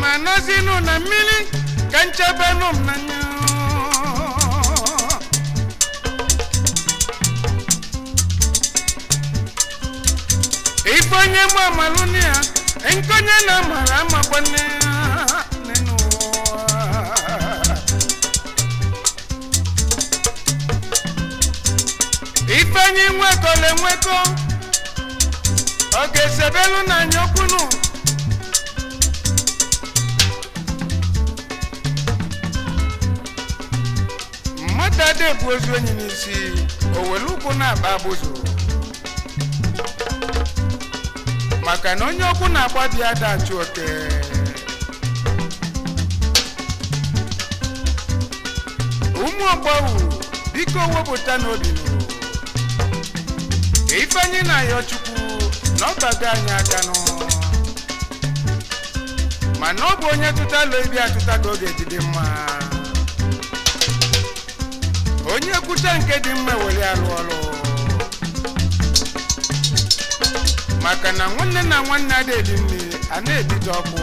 manazinu na mili kanchabenum nanyo ifonye mamalunia enkonye na marama bone nenu ifonye mweko ogesebelu na nyokunu dade bozo nyinisi oweluku na babuzo maka na onye okwu na agbabi ada chuoke umu ogbawu biko wepụta n'obi ifeanyi na ya chukwu na ọbaga anyị aka nụ mana ọ bụ onye tụtalo ibi atụta ka oge dị mma onye kwucha nke dị mma were alụ ọrụ maka na nwanne na nwanne adịghị mmiri a na-ebido ọkụ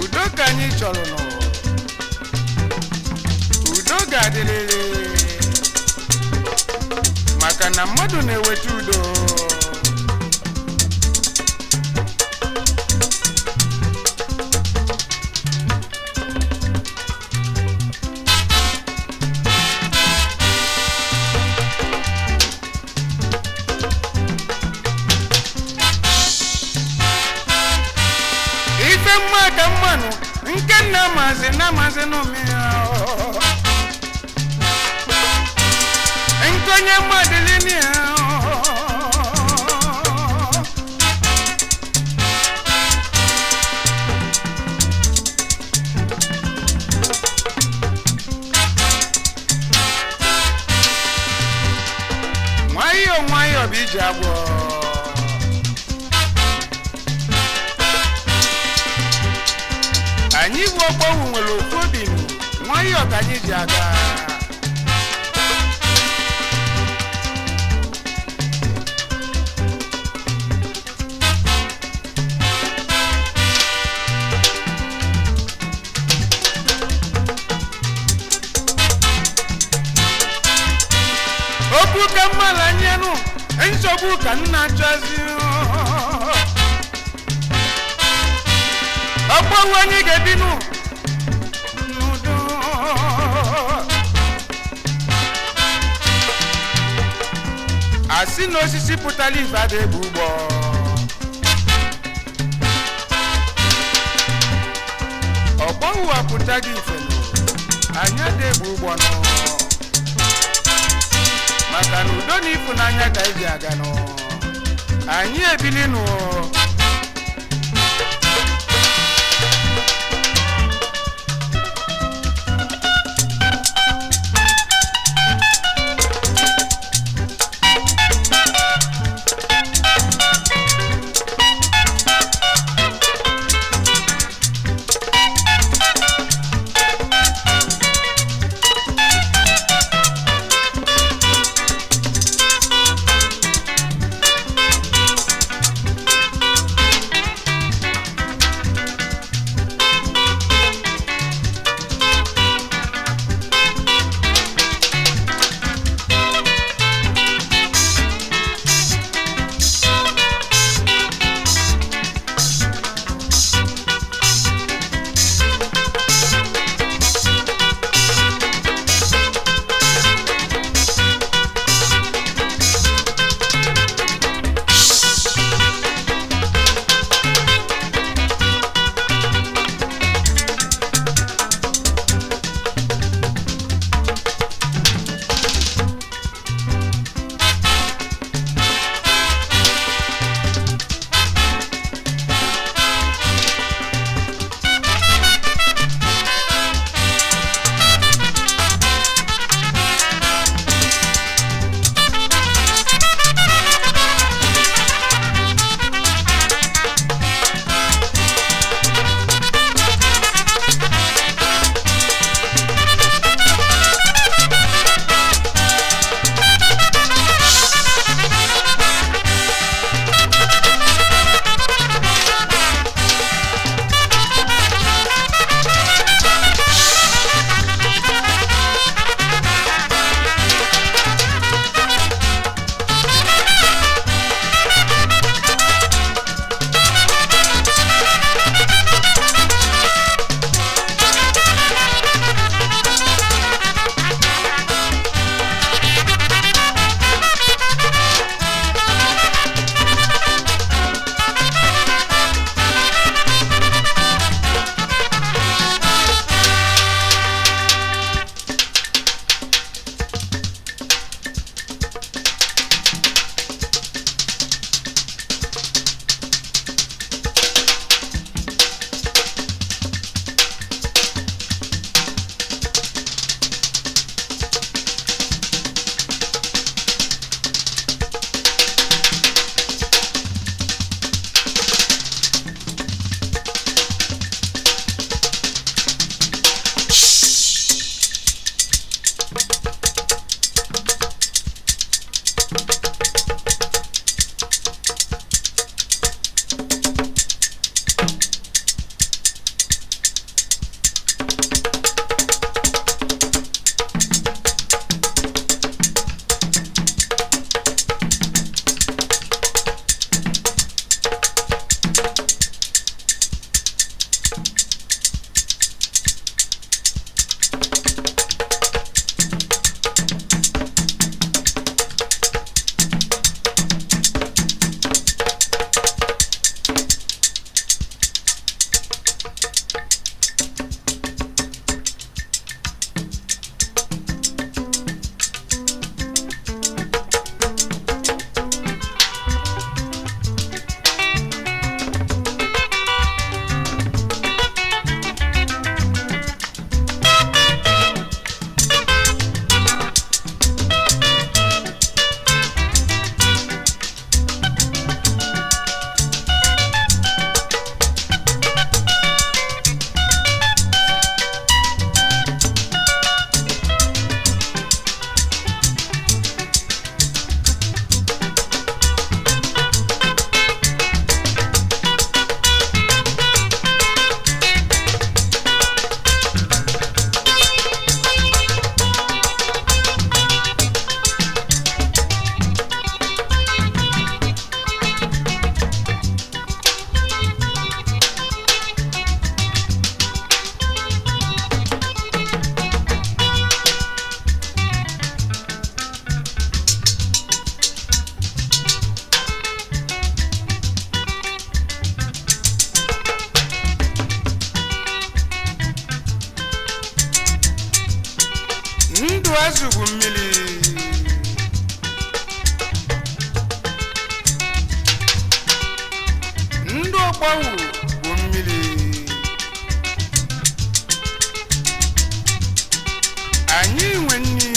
udo ka anyị chọrọ nọ udo ga-adịrịrị maka na mmadụ na-eweta udo na mazi no mi enkonye madilini mwayo bijagwo anyị bụ ogbowu nwere ofobi nwayọ ka anyị ji aga okwu ka mmala nyenu nsogbu ka nna chọzi ogbowu anyị ga-ebinu n'udo asị na osisi pụtara ife ada ebu ugbo ogbowu apụta gị ife anyị ada ebu ugbo nọ maka na udo na ịfụnanya ka eji aga nọ anyị ebilinu ndụ azụ bụ mmiri ndụ ọgbawu bụ mmiri anyị nwe nni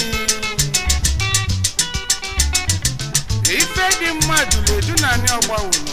ife dị mmadụ ledu na anyị ọgbawu nọ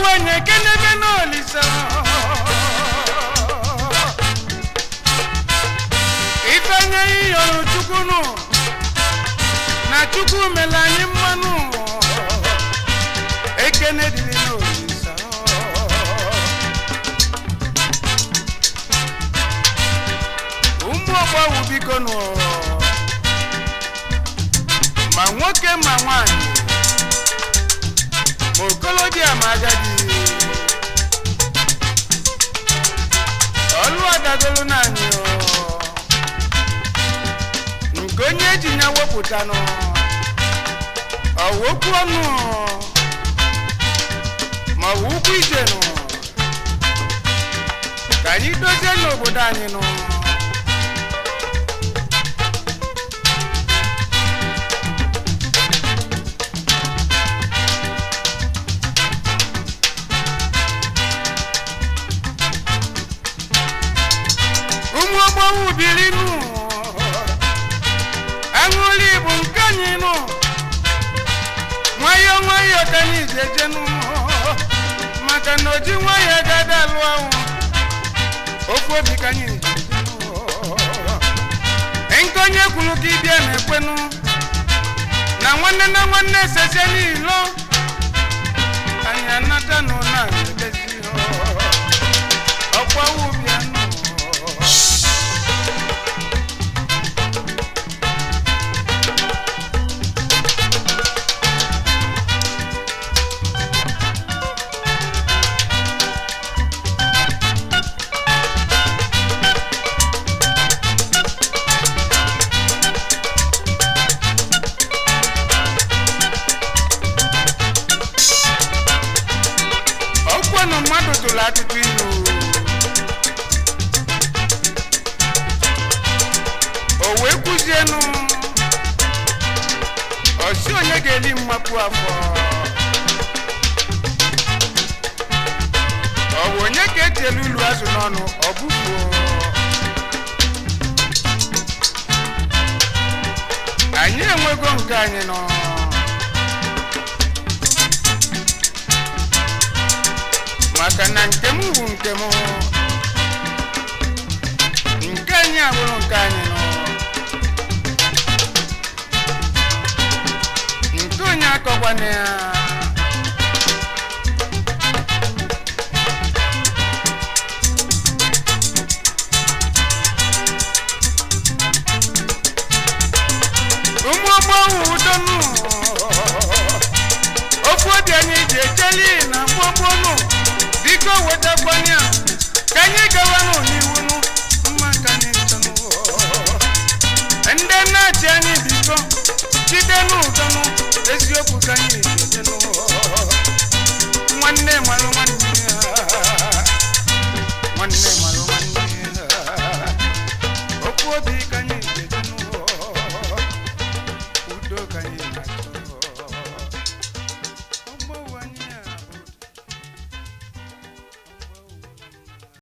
wenye kenebe n'olisa ifenye iyo chukunu na chukwu melani mmanu ekene dili n'olisa umu ogbawu biko no ma nwoke ma nwanyi Mokoloji amagadi Olu adagolo nani o Nkonye jinya woputa no Awoku onu Ma wuku ije no Kanyi doje no bodani no Mwabawu bilinu Anguli bunkanyinu Mwayo kani jejenu Makanoji mwayo gadalwa Ofo bikanyi jejenu Enkonye kuluki biene kwenu Na wane seseni ilo Anyanata no na nebesi Okwawu bianu mmadụ tụrụ atụtụ ilu o wee kwuzienụ ọsị onye ga-eli mmapụ afọ ọ bụ onye ka eji elu ilu azụ n'ọnụ ọ bụfuo anyị enwego nke anyị nọ maka na nke m bụ nke m nke anyị abụrụ nke anyị nọ nke onye akọkwana ya ụmụ ọgbọghọ udonu okwu obi anyị ji echeli na mgbọgbọnụ biko wetakwanya ka anyị gawanụ n'iwunu maka anyị ntọnụ ndị na-achị anyị biko jide n'ụdọnụ eziokwu ka anyị ejenụ nwanne malụ nwanne ya nwanne malụ nwanne ya okwu obi ka anyị ejenụ udo ka anyị na